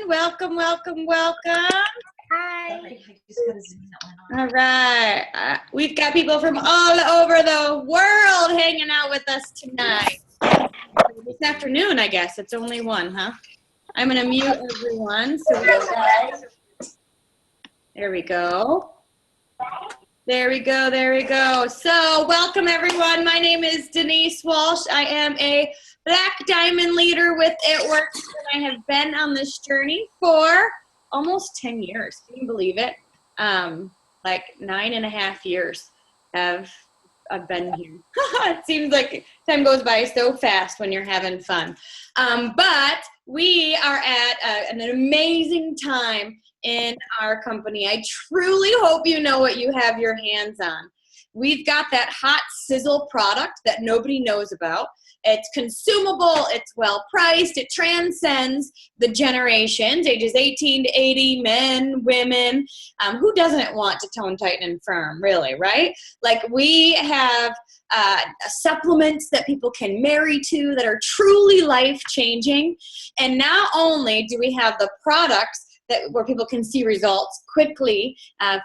Welcome, welcome, welcome. Hi. All right. We've got people from all over the world hanging out with us tonight. This afternoon, I guess. It's only one, huh? I'm going to mute everyone. There we go. There we go. There we go. So welcome, everyone. My name is Denise Walsh. I am a Black Diamond leader with It Works, and I have been on this journey for almost 10 years. Can you believe it? Like 9.5 years I've been here. It seems like time goes by so fast when you're having fun. But we are at an amazing time in our company. I truly hope you know what you have your hands on. We've got that hot sizzle product that nobody knows about. It's consumable, it's well priced, it transcends the generations, ages 18 to 80, men, women. Who doesn't want to tone, tighten, and firm, really, right? Like we have supplements that people can marry to that are truly life-changing. And not only do we have the products where people can see results quickly and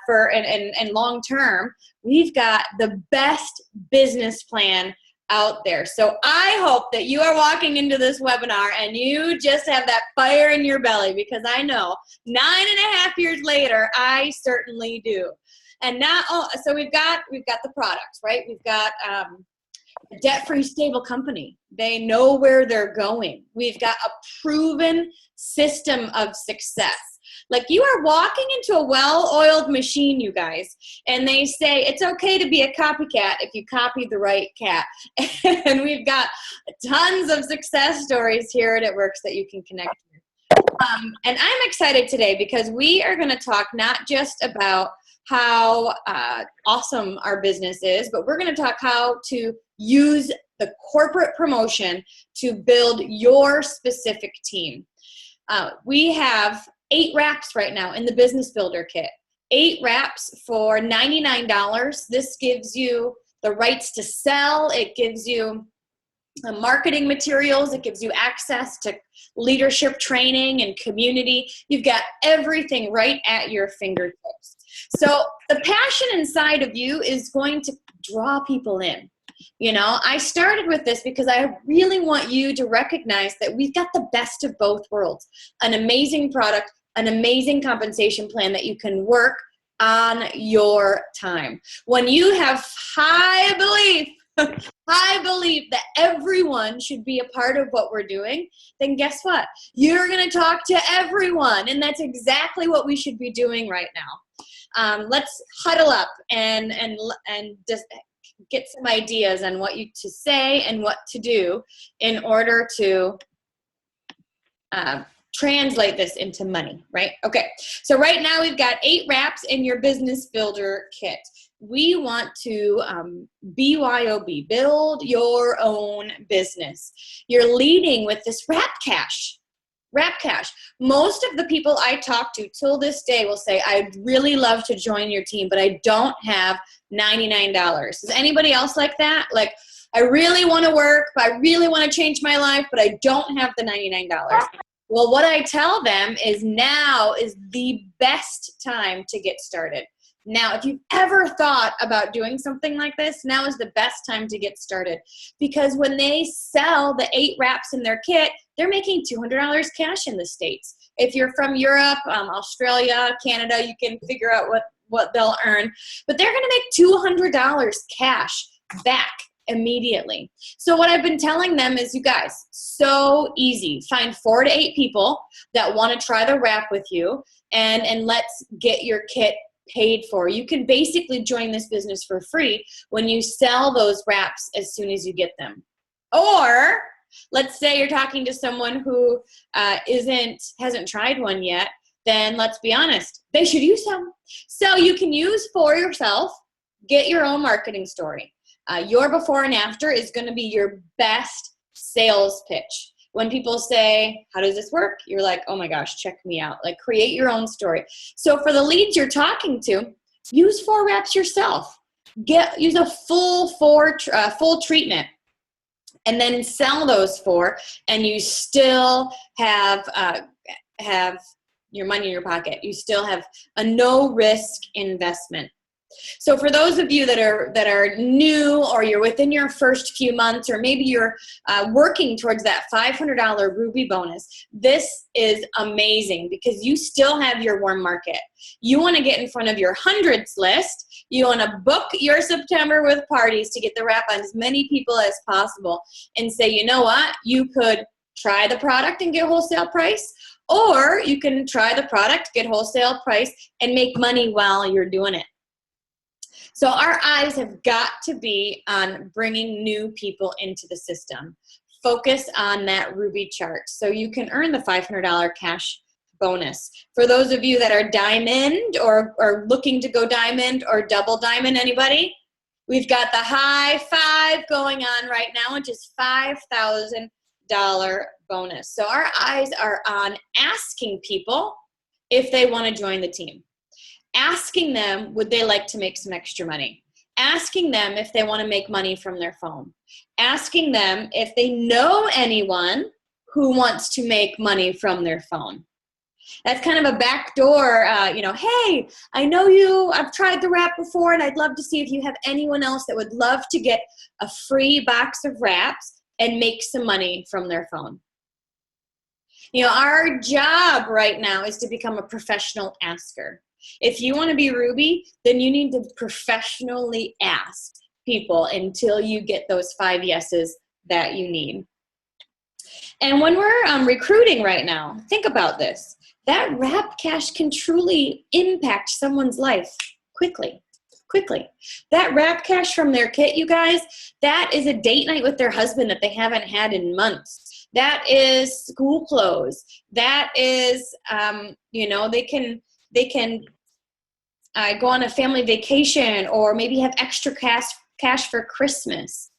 long term, we've got the best business plan out there. So I hope that you are walking into this webinar and you just have that fire in your belly, because I know 9.5 years later, I certainly do. And now, so we've got the products, right? We've got a debt-free, stable company. They know where they're going. We've got a proven system of success. Like, you are walking into a well-oiled machine, you guys, and they say it's okay to be a copycat if you copy the right cat. And we've got tons of success stories here at It Works that you can connect with. And I'm excited today because we are going to talk not just about how awesome our business is, but we're going to talk how to use the corporate promotion to build your specific team. We have 8 wraps right now in the Business Builder Kit. 8 wraps for $99. This gives you the rights to sell. It gives you marketing materials. It gives you access to leadership training and community. You've got everything right at your fingertips. So the passion inside of you is going to draw people in. You know, I started with this because I really want you to recognize that we've got the best of both worlds. An amazing product, an amazing compensation plan that you can work on your time. When you have high belief that everyone should be a part of what we're doing, then guess what? You're going to talk to everyone, and that's exactly what we should be doing right now. Let's huddle up and just get some ideas on what to say and what to do in order to translate this into money, right? Okay, so right now we've got 8 wraps in your Business Builder Kit. We want to BYOB, build your own business. You're leading with this Wrap Cash. Wrap Cash. Most of the people I talk to till this day will say, I'd really love to join your team, but I don't have $99. Is anybody else like that? Like, I really want to work, I really want to change my life, but I don't have the $99. Well, what I tell them is now is the best time to get started. Now, if you've ever thought about doing something like this, now is the best time to get started. Because when they sell the 8 wraps in their kit, they're making $200 cash in the States. If you're from Europe, Australia, Canada, you can figure out what they'll earn. But they're going to make $200 cash back immediately. So what I've been telling them is, you guys, so easy. Find 4 to 8 people that want to try the wrap with you, and let's get your kit paid for. You can basically join this business for free when you sell those wraps as soon as you get them. Or let's say you're talking to someone who hasn't tried one yet, then let's be honest, they should use them. So you can use for yourself, get your own marketing story. Your before and after is going to be your best sales pitch. When people say, how does this work? You're like, oh my gosh, check me out. Like, create your own story. So for the leads you're talking to, use 4 wraps yourself. Use a full treatment, and then sell those 4, and you still have have your money in your pocket. You still have a no risk investment. So for those of you that are new, or you're within your first few months, or maybe you're working towards that $500 Ruby bonus, this is amazing because you still have your warm market. You want to get in front of your hundreds list. You want to book your September with parties to get the wrap on as many people as possible and say, you know what, you could try the product and get wholesale price, or you can try the product, get wholesale price, and make money while you're doing it. So our eyes have got to be on bringing new people into the system. Focus on that Ruby chart so you can earn the $500 cash bonus. For those of you that are diamond or looking to go diamond or double diamond, anybody? We've got the high five going on right now, which is $5,000 bonus. So our eyes are on asking people if they want to join the team. Asking them, would they like to make some extra money? Asking them if they want to make money from their phone. Asking them if they know anyone who wants to make money from their phone. That's kind of a backdoor, hey, I know you, I've tried the wrap before, and I'd love to see if you have anyone else that would love to get a free box of wraps and make some money from their phone. You know, our job right now is to become a professional asker. If you want to be Ruby, then you need to professionally ask people until you get those 5 yeses that you need. And when we're recruiting right now, think about this. That wrap cash can truly impact someone's life quickly. That wrap cash from their kit, you guys, that is a date night with their husband that they haven't had in months. That is school clothes. That is, they can go on a family vacation, or maybe have extra cash for Christmas.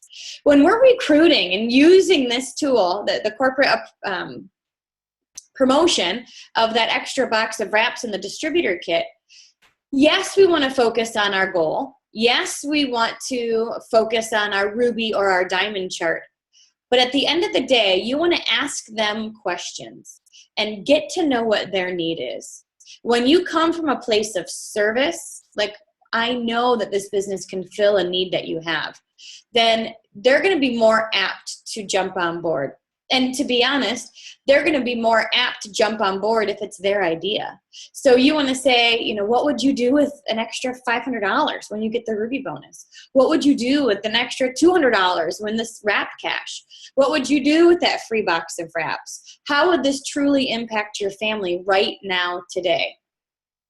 When we're recruiting and using this tool, the corporate promotion of that extra box of wraps in the distributor kit, yes, we want to focus on our goal. Yes, we want to focus on our Ruby or our diamond chart. But at the end of the day, you want to ask them questions and get to know what their need is. When you come from a place of service, like I know that this business can fill a need that you have, then they're going to be more apt to jump on board. And to be honest, they're going to be more apt to jump on board if it's their idea. So you want to say, what would you do with an extra $500 when you get the Ruby bonus? What would you do with an extra $200 when this wrap cash? What would you do with that free box of wraps? How would this truly impact your family right now, today?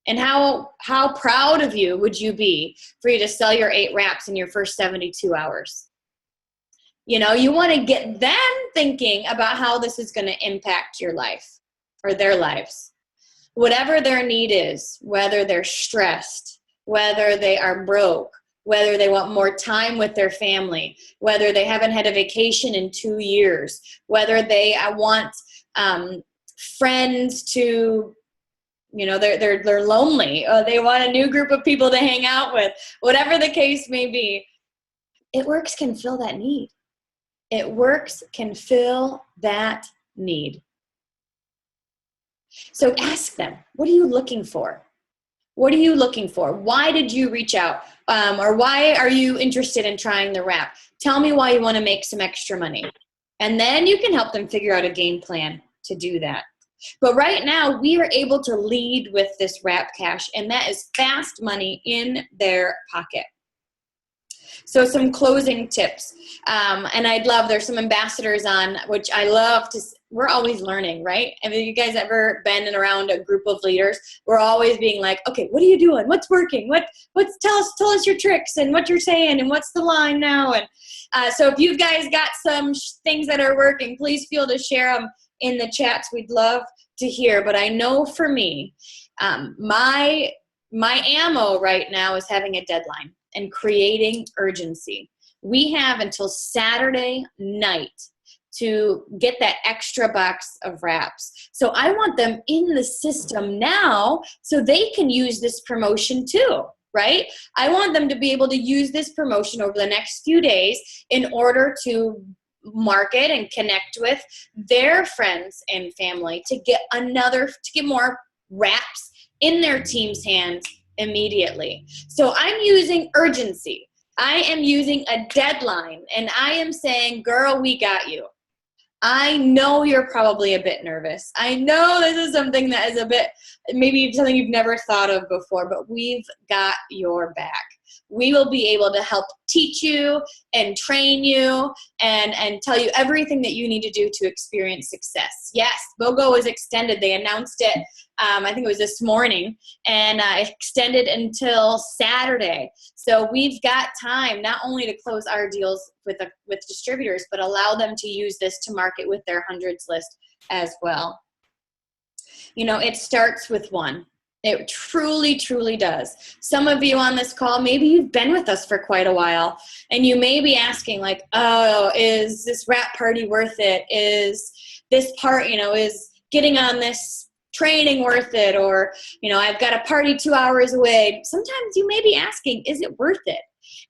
And how proud of you would you be for you to sell your 8 wraps in your first 72 hours? You want to get them thinking about how this is going to impact your life or their lives. Whatever their need is, whether they're stressed, whether they are broke, whether they want more time with their family, whether they haven't had a vacation in 2 years, whether they want friends to, they're lonely, or they want a new group of people to hang out with, whatever the case may be, It Works can fill that need. It Works can fill that need. So ask them, what are you looking for? What are you looking for? Why did you reach out? Or why are you interested in trying the wrap? Tell me why you want to make some extra money. And then you can help them figure out a game plan to do that. But right now, we are able to lead with this wrap cash, and that is fast money in their pocket. So some closing tips, and there's some ambassadors on, which I love we're always learning, right? Have you guys ever been around a group of leaders? We're always being like, okay, what are you doing? What's working? Tell us your tricks and what you're saying and what's the line now? And so if you guys got some things that are working, please feel to share them in the chats. We'd love to hear. But I know for me, my ammo right now is having a deadline and creating urgency. We have until Saturday night to get that extra box of wraps. So I want them in the system now so they can use this promotion too, right? I want them to be able to use this promotion over the next few days in order to market and connect with their friends and family to get more reps in their team's hands immediately. So I'm using urgency. I am using a deadline, and I am saying, girl, we got you. I know you're probably a bit nervous. I know this is something that is a bit, maybe something you've never thought of before, but we've got your back. We will be able to help teach you and train you and tell you everything that you need to do to experience success. Yes, BOGO is extended. They announced it, I think it was this morning, and extended until Saturday. So we've got time not only to close our deals with distributors, but allow them to use this to market with their hundreds list as well. You know, it starts with one. It truly, truly does. Some of you on this call, maybe you've been with us for quite a while, and you may be asking like, oh, is this wrap party worth it? Is this part, is getting on this training worth it? Or, I've got a party 2 hours away. Sometimes you may be asking, is it worth it?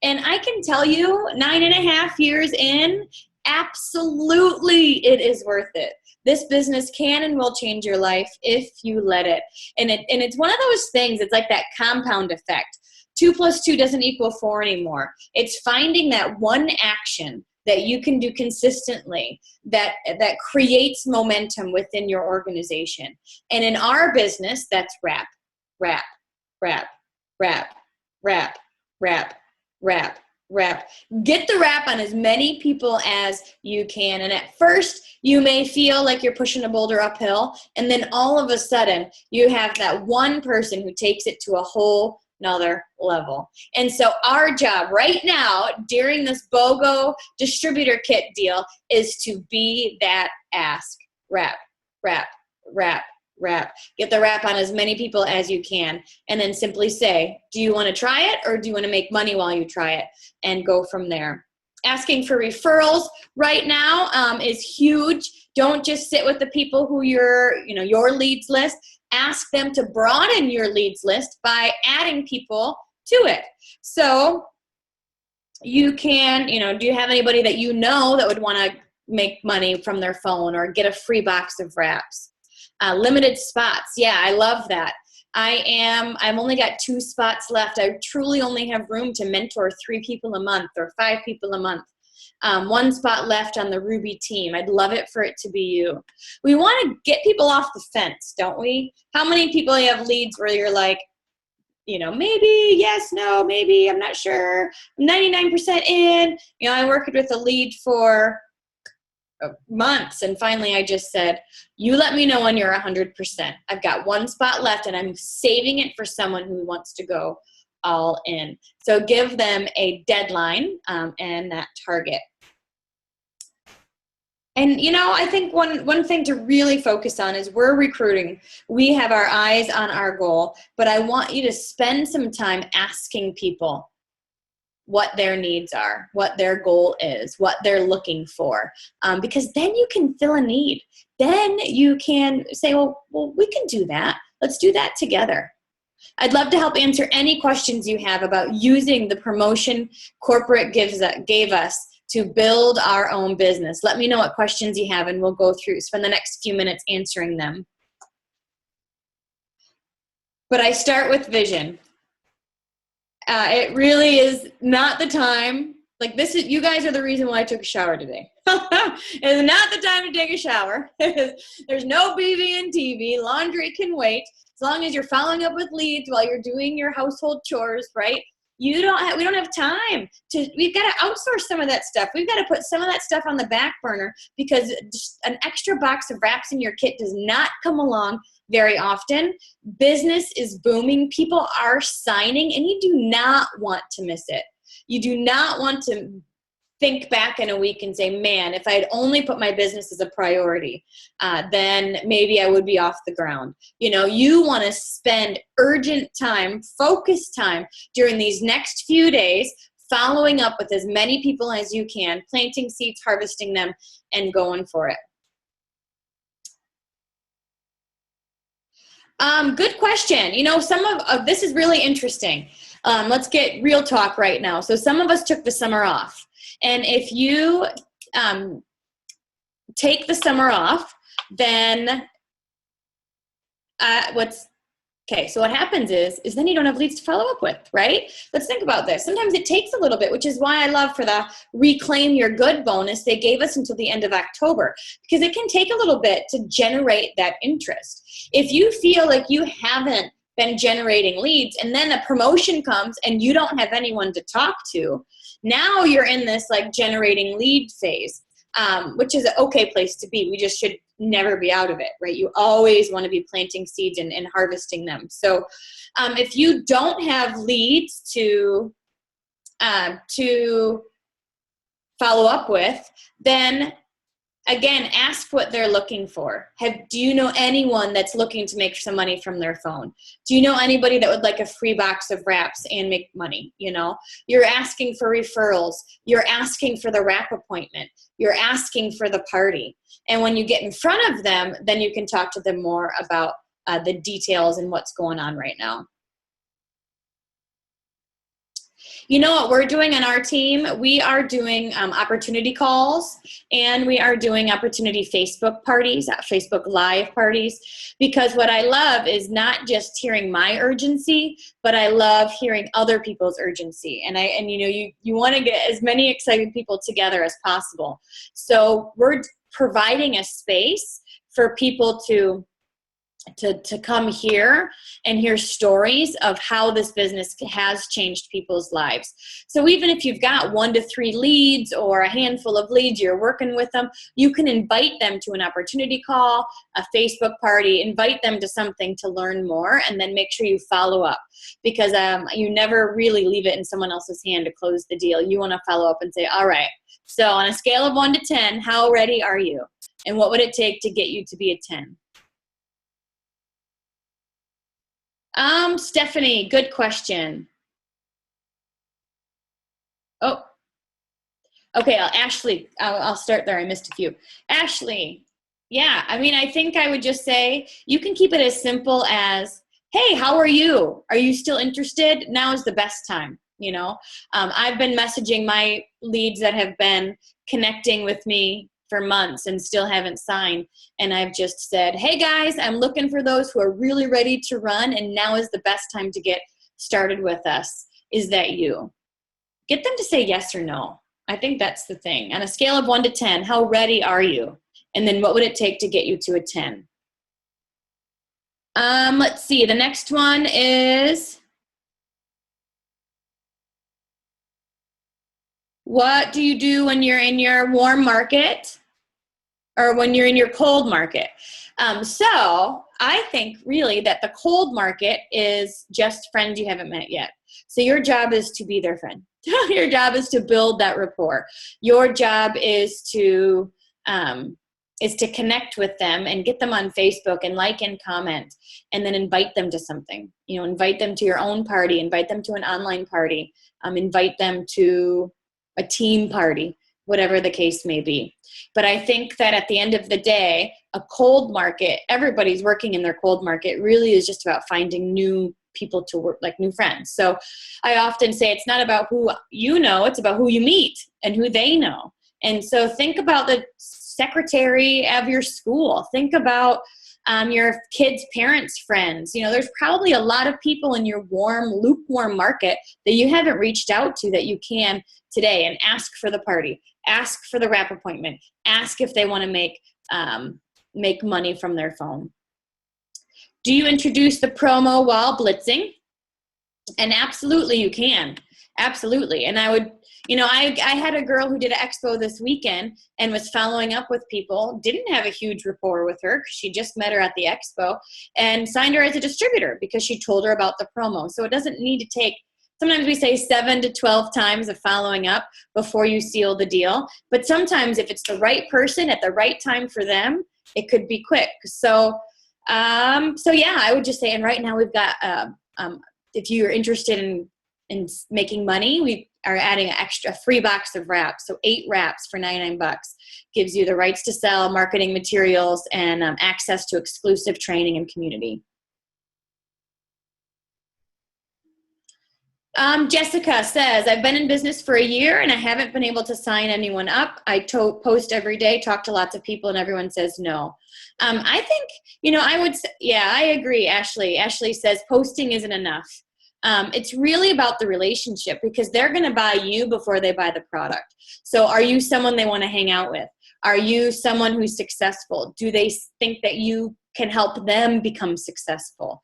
And I can tell you 9.5 years in, absolutely it is worth it. This business can and will change your life if you let it. And it's one of those things, it's like that compound effect. 2 + 2 doesn't equal 4 anymore. It's finding that one action that you can do consistently that creates momentum within your organization. And in our business, that's wrap, wrap, wrap, wrap, wrap, wrap, wrap, wrap. Get the wrap on as many people as you can. And at first, you may feel like you're pushing a boulder uphill, and then all of a sudden, you have that one person who takes it to a whole nother level. And so our job right now during this BOGO distributor kit deal is to be that ask. Wrap, wrap, wrap, wrap. Get the wrap on as many people as you can, and then simply say, do you want to try it, or do you want to make money while you try it, and go from there. Asking for referrals right now is huge. Don't just sit with the people who your leads list. Ask them to broaden your leads list by adding people to it. So you can, do you have anybody that that would want to make money from their phone or get a free box of wraps? Limited spots. Yeah, I love that. I've only got 2 spots left. I truly only have room to mentor 3 people a month or 5 people a month. 1 spot left on the Ruby team. I'd love it for it to be you. We want to get people off the fence, don't we? How many people have leads where you're like, maybe, yes, no, maybe, I'm not sure. I'm 99% in. I worked with a lead for months, and finally I just said, you let me know when you're 100%. I've got 1 spot left, and I'm saving it for someone who wants to go all in. So give them a deadline and that target. And I think one thing to really focus on is we're recruiting. We have our eyes on our goal, but I want you to spend some time asking people what their needs are, what their goal is, what they're looking for, because then you can fill a need. Then you can say, well, we can do that. Let's do that together. I'd love to help answer any questions you have about using the promotion corporate gave us to build our own business. Let me know what questions you have, and we'll spend the next few minutes answering them. But I start with vision. It really is not the time. You guys are the reason why I took a shower today. It's not the time to take a shower. There's no BV and TV. Laundry can wait. As long as you're following up with leads while you're doing your household chores, right? We don't have time we've got to outsource some of that stuff. We've got to put some of that stuff on the back burner because just an extra box of wraps in your kit does not come along very often. Business is booming. People are signing, and you do not want to miss it. You do not want to think back in a week and say, man, if I had only put my business as a priority, then maybe I would be off the ground. You want to spend urgent time, focused time during these next few days, following up with as many people as you can, planting seeds, harvesting them, and going for it. Good question. Some of this is really interesting. Let's get real talk right now. So some of us took the summer off. And if you take the summer off, then so what happens is then you don't have leads to follow up with, right? Let's think about this. Sometimes it takes a little bit, which is why I love for the Reclaim Your Good bonus, they gave us until the end of October, because it can take a little bit to generate that interest. If you feel like you haven't been generating leads and then a promotion comes and you don't have anyone to talk to, now you're in this like generating lead phase, which is an okay place to be. We just should never be out of it, right? You always want to be planting seeds and harvesting them. So if you don't have leads to follow up with, then again, ask what they're looking for. Do you know anyone that's looking to make some money from their phone? Do you know anybody that would like a free box of wraps and make money? You know, you're asking for referrals. You're asking for the wrap appointment. You're asking for the party. And when you get in front of them, then you can talk to them more about the details and what's going on right now. You know what we're doing on our team? We are doing opportunity calls, and we are doing opportunity Facebook parties, Facebook Live parties, because what I love is not just hearing my urgency, but I love hearing other people's urgency. And you know, you want to get as many excited people together as possible. So we're providing a space for people to come here and hear stories of how this business has changed people's lives. So even if you've got 1 to 3 leads or a handful of leads, you're working with them, you can invite them to an opportunity call, a Facebook party, invite them to something to learn more, and then make sure you follow up, because you never really leave it in someone else's hand to close the deal. You want to follow up and say, all right, so on a scale of 1 to 10, how ready are you? And what would it take to get you to be a 10? Stephanie, good question. Oh, okay, Ashley, I'll start there. I missed a few. Ashley, yeah, I mean, I think I would just say you can keep it as simple as, hey, how are you? Are you still interested? Now is the best time, you know? I've been messaging my leads that have been connecting with me for months and still haven't signed. And I've just said, hey guys, I'm looking for those who are really ready to run, and now is the best time to get started with us. Is that you? Get them to say yes or no. I think that's the thing. On a scale of 1 to 10, how ready are you? And then what would it take to get you to a 10? Let's see, the next one is, what do you do when you're in your warm market or when you're in your cold market? So I think really that the cold market is just friends you haven't met yet. So your job is to be their friend. Your job is to build that rapport. Your job is to connect with them and get them on Facebook and like and comment, and then invite them to something. You know, invite them to your own party, invite them to an online party, invite them to a team party, whatever the case may be. But I think that at the end of the day, a cold market, everybody's working in their cold market, really is just about finding new people to work, like new friends. So I often say it's not about who you know, it's about who you meet and who they know. And so think about the secretary of your school. Think about your kids' parents' friends. You know, there's probably a lot of people in your warm, lukewarm market that you haven't reached out to that you can today, and ask for the party, ask for the wrap appointment, ask if they want to make money from their phone. Do you introduce the promo while blitzing? And absolutely you can. Absolutely. And I would, you know, I had a girl who did an expo this weekend and was following up with people, didn't have a huge rapport with her because she just met her at the expo, and signed her as a distributor because she told her about the promo. So it doesn't need to take, sometimes we say 7 to 12 times of following up before you seal the deal. But sometimes if it's the right person at the right time for them, it could be quick. So yeah, I would just say, and right now we've got, if you're interested in making money, we are adding an extra free box of wraps. So 8 wraps for $99 gives you the rights to sell, marketing materials, and access to exclusive training and community. Jessica says, I've been in business for a year and I haven't been able to sign anyone up. I post every day, talk to lots of people, and everyone says no. I think, I would say, yeah, I agree, Ashley. Ashley says posting isn't enough. It's really about the relationship, because they're going to buy you before they buy the product. So are you someone they want to hang out with? Are you someone who's successful? Do they think that you can help them become successful?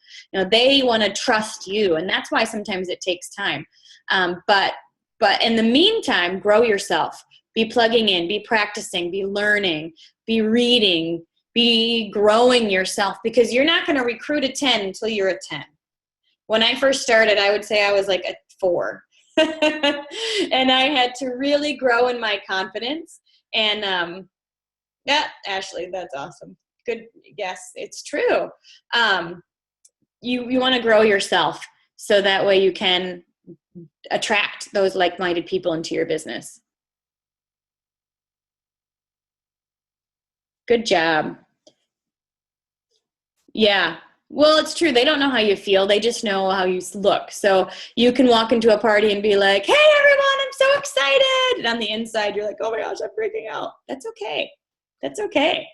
They want to trust you, and that's why sometimes it takes time. But in the meantime, grow yourself. Be plugging in, be practicing, be learning, be reading, be growing yourself, because you're not going to recruit a 10 until you're a 10. When I first started, I would say I was like a 4. And I had to really grow in my confidence. And yeah, Ashley, that's awesome. Good. Yes, it's true. You want to grow yourself so that way you can attract those like-minded people into your business. Good job. Yeah. Well, it's true. They don't know how you feel. They just know how you look. So you can walk into a party and be like, hey, everyone, I'm so excited. And on the inside, you're like, oh my gosh, I'm freaking out. That's okay. That's okay.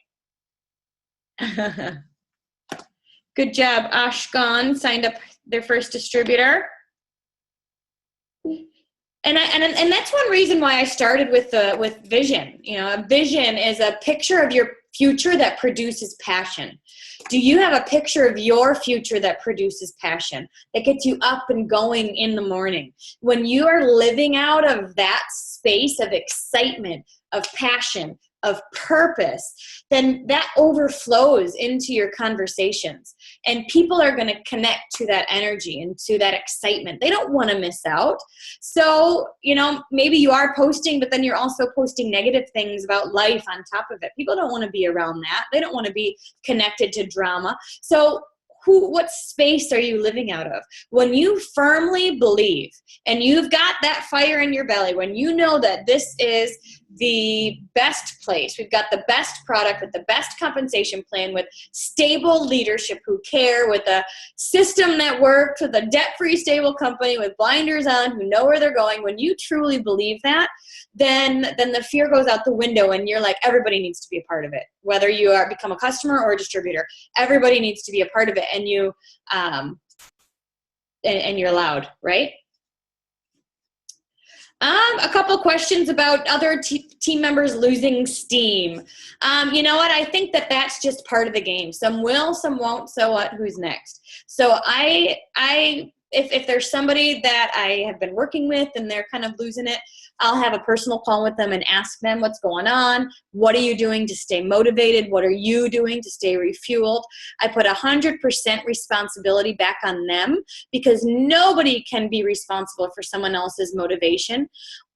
Good job. Ashkan signed up their first distributor. And that's one reason why I started with vision. A vision is a picture of your future that produces passion. Do you have a picture of your future that produces passion, that gets you up and going in the morning? When you are living out of that space of excitement, of passion, of purpose, then that overflows into your conversations. And people are going to connect to that energy and to that excitement. They don't want to miss out. So, maybe you are posting, but then you're also posting negative things about life on top of it. People don't want to be around that. They don't want to be connected to drama. So what space are you living out of? When you firmly believe and you've got that fire in your belly, when you know that this is the best place, we've got the best product with the best compensation plan, with stable leadership who care, with a system that works, with a debt-free stable company with blinders on who know where they're going, when you truly believe that, then the fear goes out the window and you're like, everybody needs to be a part of it. Whether you become a customer or a distributor, everybody needs to be a part of it, and you and you're allowed, right? A couple questions about other team members losing steam. You know what? I think that's just part of the game. Some will, some won't. So what? Who's next? So if there's somebody that I have been working with and they're kind of losing it, I'll have a personal call with them and ask them what's going on. What are you doing to stay motivated? What are you doing to stay refueled? I put 100% responsibility back on them, because nobody can be responsible for someone else's motivation.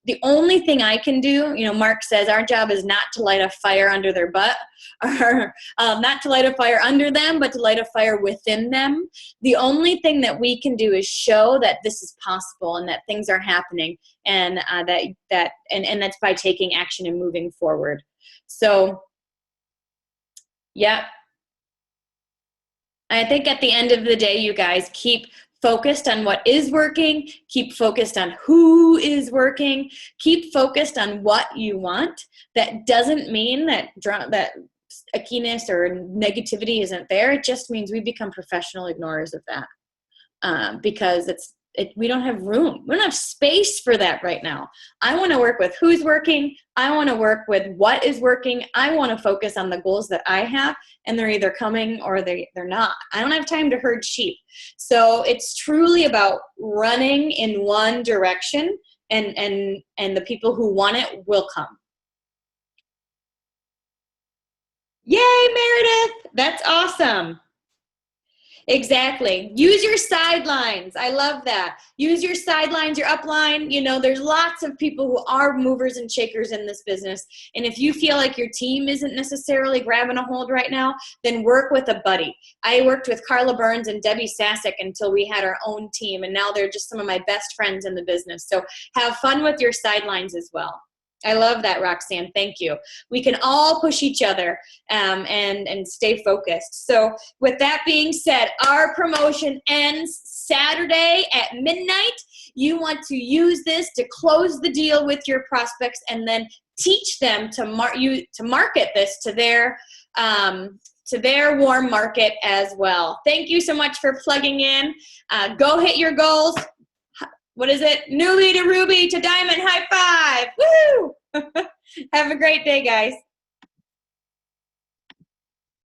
The only thing I can do, Mark says our job is not to light a fire under their butt, or not to light a fire under them, but to light a fire within them. The only thing that we can do is show that this is possible and that things are happening, and that's by taking action and moving forward. So, yeah. I think at the end of the day, you guys, keep focused on what is working, keep focused on who is working, keep focused on what you want. That doesn't mean that ickiness or negativity isn't there. It just means we become professional ignorers of that, because we don't have room. We don't have space for that right now. I want to work with who's working. I want to work with what is working. I want to focus on the goals that I have, and they're either coming or they're not. I don't have time to herd sheep. So it's truly about running in one direction, and the people who want it will come. Yay, Meredith. That's awesome. Exactly. Use your sidelines. I love that. Use your sidelines, your upline. There's lots of people who are movers and shakers in this business. And if you feel like your team isn't necessarily grabbing a hold right now, then work with a buddy. I worked with Carla Burns and Debbie Sasek until we had our own team. And now they're just some of my best friends in the business. So have fun with your sidelines as well. I love that, Roxanne. Thank you. We can all push each other and stay focused. So with that being said, our promotion ends Saturday at midnight. You want to use this to close the deal with your prospects and then teach them to market this to their warm market as well. Thank you so much for plugging in. Go hit your goals. What is it? Newbie to Ruby to Diamond, high five. Woo! Have a great day, guys.